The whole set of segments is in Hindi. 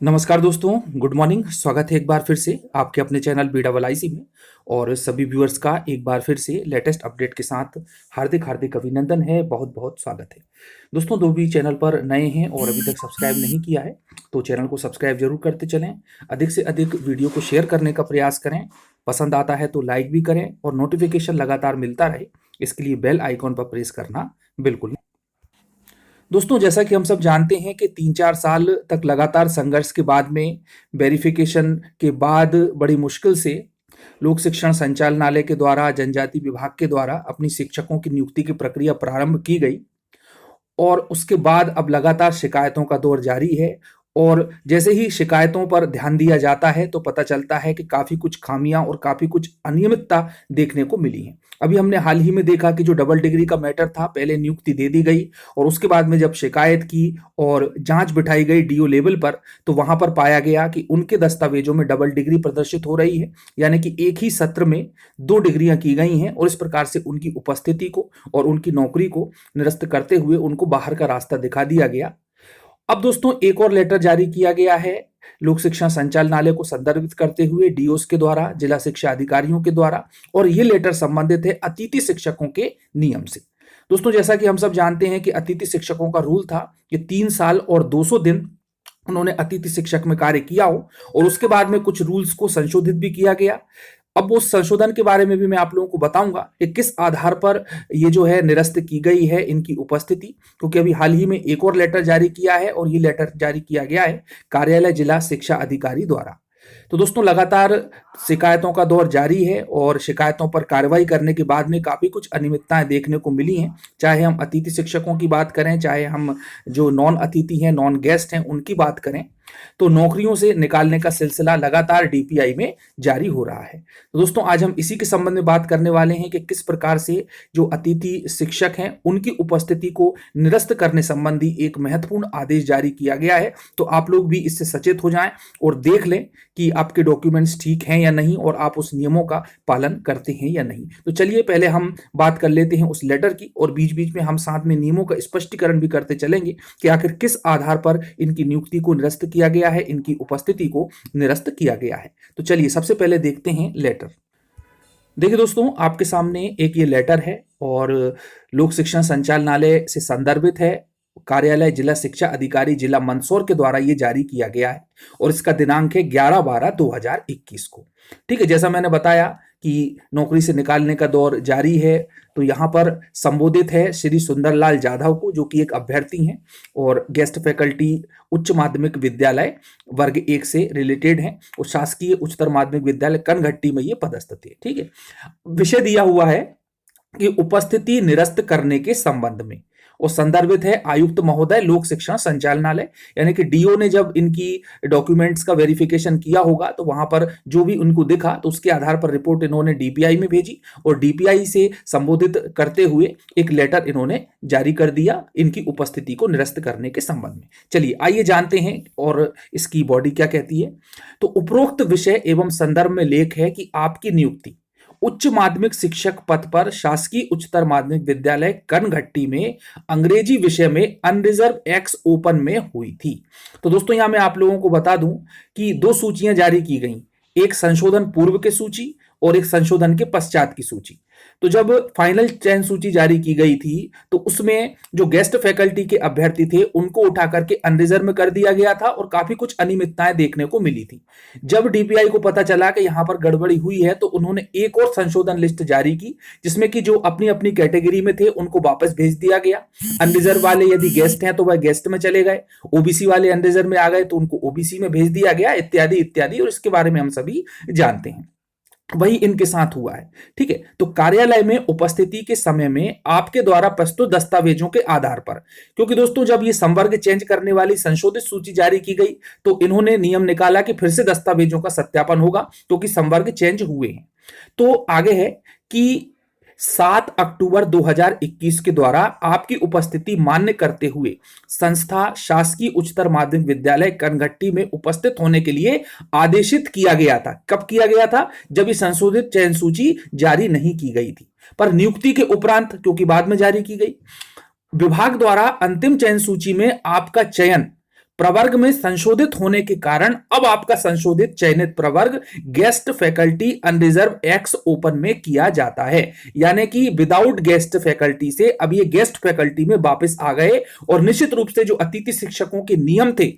नमस्कार दोस्तों, गुड मॉर्निंग। स्वागत है एक बार फिर से आपके अपने चैनल बीड़ा वालाइसी में। और सभी व्यूअर्स का एक बार फिर से लेटेस्ट अपडेट के साथ हार्दिक हार्दिक अभिनंदन है, बहुत बहुत स्वागत है। दोस्तों, जो भी चैनल पर नए हैं और अभी तक सब्सक्राइब नहीं किया है तो चैनल को सब्सक्राइब जरूर करते चलें। अधिक से अधिक वीडियो को शेयर करने का प्रयास करें। पसंद आता है तो लाइक भी करें और नोटिफिकेशन लगातार मिलता रहे, इसके लिए बेल आइकॉन पर प्रेस करना बिल्कुल। दोस्तों, जैसा कि हम सब जानते हैं कि 3-4 साल तक लगातार संघर्ष के बाद में वेरिफिकेशन के बाद बड़ी मुश्किल से लोक शिक्षण संचालनालय के द्वारा जनजाति विभाग के द्वारा अपनी शिक्षकों की नियुक्ति की प्रक्रिया प्रारंभ की गई। और उसके बाद अब लगातार शिकायतों का दौर जारी है। और जैसे ही शिकायतों पर ध्यान दिया जाता है तो पता चलता है कि काफ़ी कुछ खामियां और काफ़ी कुछ अनियमितता देखने को मिली है। अभी हमने हाल ही में देखा कि जो डबल डिग्री का मैटर था, पहले नियुक्ति दे दी गई और उसके बाद में जब शिकायत की और जांच बिठाई गई डीओ लेवल पर, तो वहां पर पाया गया कि उनके दस्तावेजों में डबल डिग्री प्रदर्शित हो रही है, यानी कि एक ही सत्र में 2 डिग्रियां की गई हैं। और इस प्रकार से उनकी उपस्थिति को और उनकी नौकरी को निरस्त करते हुए उनको बाहर का रास्ता दिखा दिया गया। अब दोस्तों, एक और लेटर जारी किया गया है लोक शिक्षण संचालनालय को संदर्भित करते हुए डीओस के द्वारा, जिला शिक्षा अधिकारियों के द्वारा। और ये लेटर संबंधित है अतिथि शिक्षकों के नियम से। दोस्तों, जैसा कि हम सब जानते हैं कि अतिथि शिक्षकों का रूल था कि 3 साल और 200 दिन उन्होंने अतिथि शिक्षक में कार्य किया हो। और उसके बाद में कुछ रूल्स को संशोधित भी किया गया। अब उस संशोधन के बारे में भी मैं आप लोगों को बताऊंगा कि किस आधार पर ये जो है निरस्त की गई है इनकी उपस्थिति, क्योंकि अभी हाल ही में एक और लेटर जारी किया है और ये लेटर जारी किया गया है कार्यालय जिला शिक्षा अधिकारी द्वारा। तो दोस्तों, लगातार शिकायतों का दौर जारी है और शिकायतों पर कार्रवाई करने के बाद में काफी कुछ अनियमितताएं देखने को मिली हैं। चाहे हम अतिथि शिक्षकों की बात करें, चाहे हम जो नॉन अतिथि हैं, नॉन गेस्ट हैं, उनकी बात करें, तो नौकरियों से निकालने का सिलसिला लगातार डीपीआई में जारी हो रहा है। तो दोस्तों, आज हम इसी के संबंध में बात करने वाले हैं कि किस प्रकार से जो अतिथि शिक्षक हैं उनकी उपस्थिति को निरस्त करने संबंधी एक महत्वपूर्ण आदेश जारी किया गया है। तो आप लोग भी इससे सचेत हो जाएं और देख लें कि आपके डॉक्यूमेंट्स ठीक हैं या नहीं और आप उस नियमों का पालन करते हैं या नहीं। तो चलिए पहले हम बात कर लेते हैं उस लेटर की, और बीच बीच में हम साथ में नियमों का स्पष्टीकरण भी करते चलेंगे कि आखिर किस आधार पर इनकी नियुक्ति को निरस्त किया गया है, इनकी उपस्थिति को निरस्त किया गया है। तो चलिए सबसे पहले देखते हैं लेटर। देखिए दोस्तों, आपके सामने एक ये लेटर है और लोक शिक्षण संचालनालय से संदर्भित है। कार्यालय जिला शिक्षा अधिकारी जिला मंदसौर के द्वारा ये जारी किया गया है और इसका दिनांक है 11/12/2021 को। ठीक है, जैसा मैंने बताया कि नौकरी से निकालने का दौर जारी है, तो यहाँ पर संबोधित है श्री सुंदरलाल जाधव को, जो कि एक अभ्यर्थी हैं और गेस्ट फैकल्टी उच्च माध्यमिक विद्यालय वर्ग 1 से रिलेटेड हैं और शासकीय उच्चतर माध्यमिक विद्यालय कनघट्टी में ये पदस्थ थे। ठीक है, विषय दिया हुआ है कि उपस्थिति निरस्त करने के संबंध में, और संदर्भित है आयुक्त महोदय लोक शिक्षण संचालनालय, यानी कि डीओ ने जब इनकी डॉक्यूमेंट्स का वेरिफिकेशन किया होगा तो वहां पर जो भी उनको दिखा तो उसके आधार पर रिपोर्ट इन्होंने डीपीआई में भेजी और डीपीआई से संबोधित करते हुए एक लेटर इन्होंने जारी कर दिया इनकी उपस्थिति को निरस्त करने के संबंध में। चलिए आइए जानते हैं और इसकी बॉडी क्या कहती है। तो उपरोक्त विषय एवं संदर्भ में लेख है कि आपकी नियुक्ति उच्च माध्यमिक शिक्षक पद पर शासकीय उच्चतर माध्यमिक विद्यालय कनघट्टी में अंग्रेजी विषय में अनरिजर्व एक्स ओपन में हुई थी। तो दोस्तों, यहां मैं आप लोगों को बता दूं कि 2 सूचियां जारी की गई, एक संशोधन पूर्व की सूची और एक संशोधन के पश्चात की सूची। तो जब फाइनल चयन सूची जारी की गई थी तो उसमें जो गेस्ट फैकल्टी के अभ्यर्थी थे उनको उठा करके अनरिजर्व में कर दिया गया था और काफी कुछ अनियमितताएं देखने को मिली थी। जब डीपीआई को पता चला कि यहां पर गड़बड़ी हुई है तो उन्होंने एक और संशोधन लिस्ट जारी की, जिसमें कि जो अपनी अपनी कैटेगरी में थे उनको वापस भेज दिया गया। अनरिजर्व वाले यदि गेस्ट हैं तो वह गेस्ट में चले गए, ओबीसी वाले अनरिजर्व में आ गए तो उनको ओबीसी में भेज दिया गया, इत्यादि इत्यादि, और इसके बारे में हम सभी जानते हैं। वही इनके साथ हुआ है। ठीक है, तो कार्यालय में उपस्थिति के समय में आपके द्वारा प्रस्तुत दस्तावेजों के आधार पर, क्योंकि दोस्तों जब ये संवर्ग चेंज करने वाली संशोधित सूची जारी की गई तो इन्होंने नियम निकाला कि फिर से दस्तावेजों का सत्यापन होगा क्योंकि संवर्ग चेंज हुए हैं। तो आगे है कि 7 अक्टूबर 2021 के द्वारा आपकी उपस्थिति मान्य करते हुए संस्था शासकीय उच्चतर माध्यमिक विद्यालय कनघट्टी में उपस्थित होने के लिए आदेशित किया गया था। कब किया गया था? जब ये संशोधित चयन सूची जारी नहीं की गई थी, पर नियुक्ति के उपरांत, क्योंकि बाद में जारी की गई, विभाग द्वारा अंतिम चयन सूची में आपका चयन प्रवर्ग में संशोधित होने के कारण अब आपका संशोधित चयनित प्रवर्ग guest faculty unreserved ex open में किया जाता है। यानी कि विदाउट गेस्ट फैकल्टी से अब ये गेस्ट फैकल्टी में वापस आ गए। और निश्चित रूप से जो अतिथि शिक्षकों के नियम थे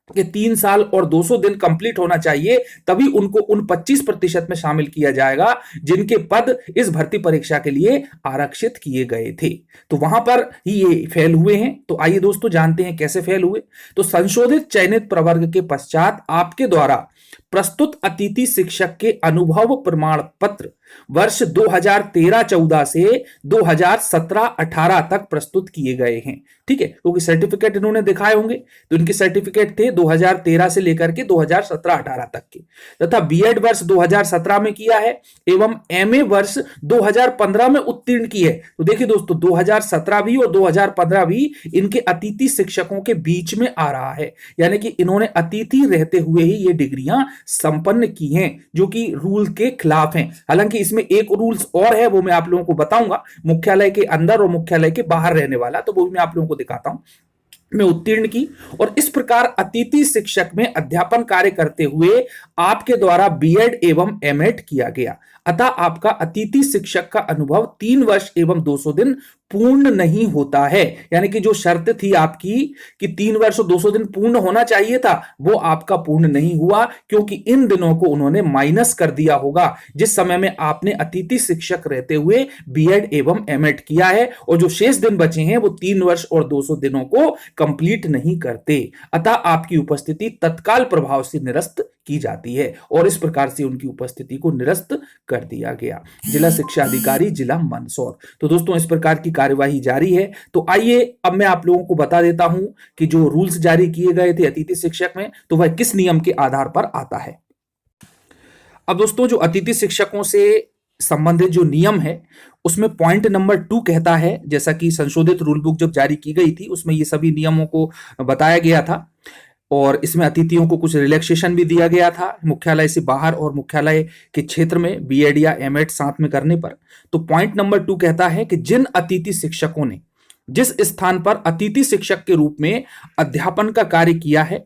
कि 3 साल और 200 दिन कंप्लीट होना चाहिए, तभी उनको उन 25% में शामिल किया जाएगा जिनके पद इस भर्ती परीक्षा के लिए आरक्षित किए गए थे। तो वहां पर ही ये फेल हुए हैं। तो आइए दोस्तों जानते हैं कैसे फेल हुए। तो संशोधित चयनित प्रवर्ग के पश्चात आपके द्वारा प्रस्तुत अतिथि शिक्षक के अनुभव प्रमाण पत्र वर्ष 2013-14 से 2017-18 तक प्रस्तुत किए गए हैं। ठीक है, क्योंकि सर्टिफिकेट इन्होंने दिखाए होंगे, तो इनके सर्टिफिकेट थे 2013 से लेकर के 2017-18 तक के, तथा बीएड वर्ष 2017 में किया है एवं एमए वर्ष 2015 में उत्तीर्ण की है। तो देखिए दोस्तों, 2017 भी और 2015 भी इनके अतिथि शिक्षकों के बीच में आ रहा है, यानी कि इन्होंने अतिथि रहते हुए ही ये डिग्रियां संपन्न की हैं, जो कि रूल के खिलाफ हैं। हालांकि इसमें एक रूल्स और है, वो मैं आप लोगों को बताऊंगा, मुख्यालय के अंदर और मुख्यालय के बाहर रहने वाला, तो वो भी मैं आप लोगों को दिखाता हूं। में उत्तीर्ण की और इस प्रकार अतिथि शिक्षक में अध्यापन कार्य करते हुए आपके द्वारा बीएड एवं एमएड किया गया। अतः आपका अतिथि शिक्षक का अनुभव 3 वर्ष एवं 200 दिन पूर्ण नहीं होता है। यानी कि जो शर्त थी आपकी कि 3 वर्ष और 200 दिन पूर्ण होना चाहिए था, वो आपका पूर्ण नहीं हुआ, क्योंकि इन दिनों को उन्होंने माइनस कर दिया होगा जिस समय में आपने अतिथि शिक्षक रहते हुए बीएड एवं एमएड किया है, और जो शेष दिन बचे हैं वो 3 वर्ष और 200 दिनों को कंप्लीट नहीं करते। अतः आपकी उपस्थिति तत्काल प्रभाव से निरस्त की जाती है, और इस प्रकार से उनकी उपस्थिति को निरस्त कर दिया गया। जिला शिक्षा अधिकारी जिला मंदसौर। तो दोस्तों इस प्रकार की कार्यवाही जारी है। तो आइए अब मैं आप लोगों को बता देता हूं कि जो रूल्स जारी किए गए थे अतिथि शिक्षक में, तो वह किस नियम के आधार पर आता है। अब दोस्तों जो अतिथि शिक्षकों से संबंधित जो नियम है उसमें पॉइंट नंबर 2 कहता है, जैसा कि संशोधित रूल बुक जब जारी की गई थी उसमें ये सभी नियमों को बताया गया था, और इसमें अतिथियों को कुछ रिलैक्सेशन भी दिया गया था मुख्यालय से बाहर और मुख्यालय के क्षेत्र में बीएड या एमएड साथ में करने पर। तो पॉइंट नंबर 2 कहता है कि जिन अतिथि शिक्षकों ने जिस स्थान पर अतिथि शिक्षक के रूप में अध्यापन का कार्य किया है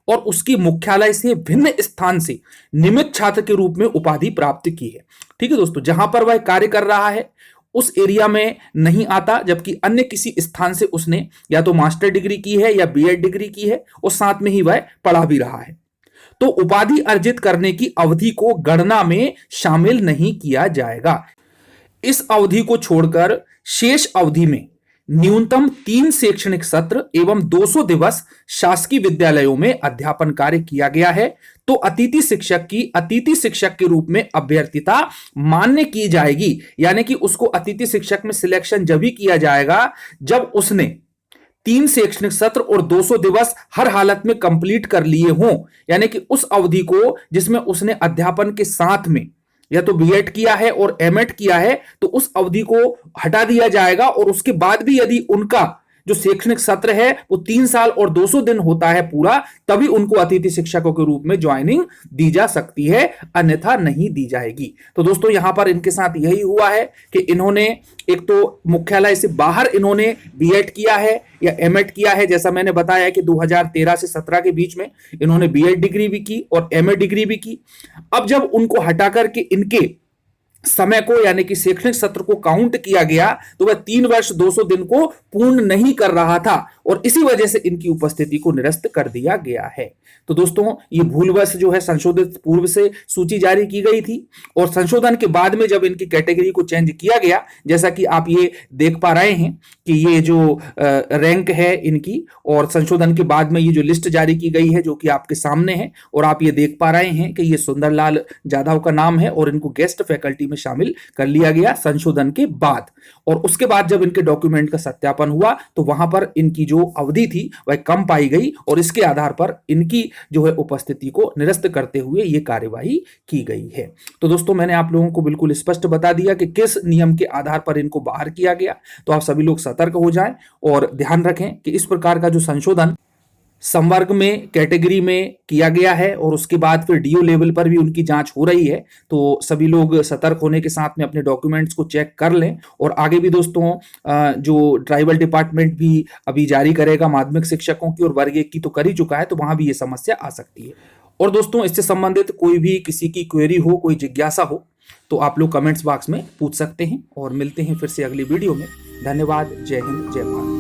और उसकी मुख्यालय से भिन्न स्थान से नियमित छात्र के रूप में उपाधि प्राप्त की है। ठीक है दोस्तों, जहां पर वह कार्य कर रहा है उस एरिया में नहीं आता, जबकि अन्य किसी स्थान से उसने या तो मास्टर डिग्री की है या बीएड डिग्री की है और साथ में ही वह पढ़ा भी रहा है, तो उपाधि अर्जित करने की अवधि को गणना में शामिल नहीं किया जाएगा। इस अवधि को छोड़कर शेष अवधि में न्यूनतम 3 शैक्षणिक सत्र एवं 200 दिवस शासकीय विद्यालयों में अध्यापन कार्य किया गया है, तो अतिथि शिक्षक की अतिथि शिक्षक के रूप में अभ्यर्थिता मान्य की जाएगी। यानी कि उसको अतिथि शिक्षक में सिलेक्शन जब ही किया जाएगा जब उसने 3 शैक्षणिक सत्र और 200 दिवस हर हालत में कंप्लीट कर लिए हों। यानी कि उस अवधि को जिसमें उसने अध्यापन के साथ में या तो बीएड किया है और एमएड किया है, तो उस अवधि को हटा दिया जाएगा, और उसके बाद भी यदि उनका जो शैक्षणिक सत्र है वो 3 साल और 200 दिन होता है पूरा, तभी उनको अतिथि शिक्षकों के रूप में ज्वाइनिंग दी जा सकती है, अन्यथा नहीं दी जाएगी। तो दोस्तों यहां पर इनके साथ यही हुआ है कि इन्होंने एक तो मुख्यालय से बाहर इन्होंने बीएड किया है या एमएड किया है, जैसा मैंने बताया कि 2013 से 17 के बीच में इन्होंने बीएड डिग्री भी की और एमए डिग्री भी की। अब जब उनको हटा करके इनके समय को यानी कि शैक्षणिक सत्र को काउंट किया गया, तो वह 3 वर्ष 200 दिन को पूर्ण नहीं कर रहा था, और इसी वजह से इनकी उपस्थिति को निरस्त कर दिया गया है। तो दोस्तों ये भूलवश जो है संशोधित पूर्व से सूची जारी की गई थी, और संशोधन के बाद में जब इनकी कैटेगरी को चेंज किया गया, जैसा कि आप ये देख पा रहे हैं कि ये जो रैंक है इनकी, और संशोधन के बाद में ये जो लिस्ट जारी की गई है जो कि आपके सामने है, और आप ये देख पा रहे हैं कि ये सुंदरलाल जाधव का नाम है और इनको गेस्ट फैकल्टी में शामिल कर लिया गया संशोधन के बाद। और उसके बाद जब इनके डॉक्यूमेंट का सत्यापन हुआ तो वहां पर इनकी जो अवधि थी वह कम पाई गई, और इसके आधार पर इनकी जो है उपस्थिति को निरस्त करते हुए यह कार्यवाही की गई है। तो दोस्तों मैंने आप लोगों को बिल्कुल स्पष्ट बता दिया कि किस नियम के आधार पर इनको बाहर किया गया। तो आप सभी लोग सतर्क हो जाएं और ध्यान रखें कि इस प्रकार का जो संशोधन संवर्ग में कैटेगरी में किया गया है और उसके बाद फिर डीओ लेवल पर भी उनकी जांच हो रही है। तो सभी लोग सतर्क होने के साथ में अपने डॉक्यूमेंट्स को चेक कर लें। और आगे भी दोस्तों जो ट्राइबल डिपार्टमेंट भी अभी जारी करेगा माध्यमिक शिक्षकों की, और वर्ग 1 की तो कर ही चुका है, तो वहां भी ये समस्या आ सकती है। और दोस्तों इससे संबंधित कोई भी किसी की क्वेरी हो, कोई जिज्ञासा हो, तो आप लोग कमेंट्स बॉक्स में पूछ सकते हैं। और मिलते हैं फिर से अगली वीडियो में। धन्यवाद। जय हिंद, जय भारत।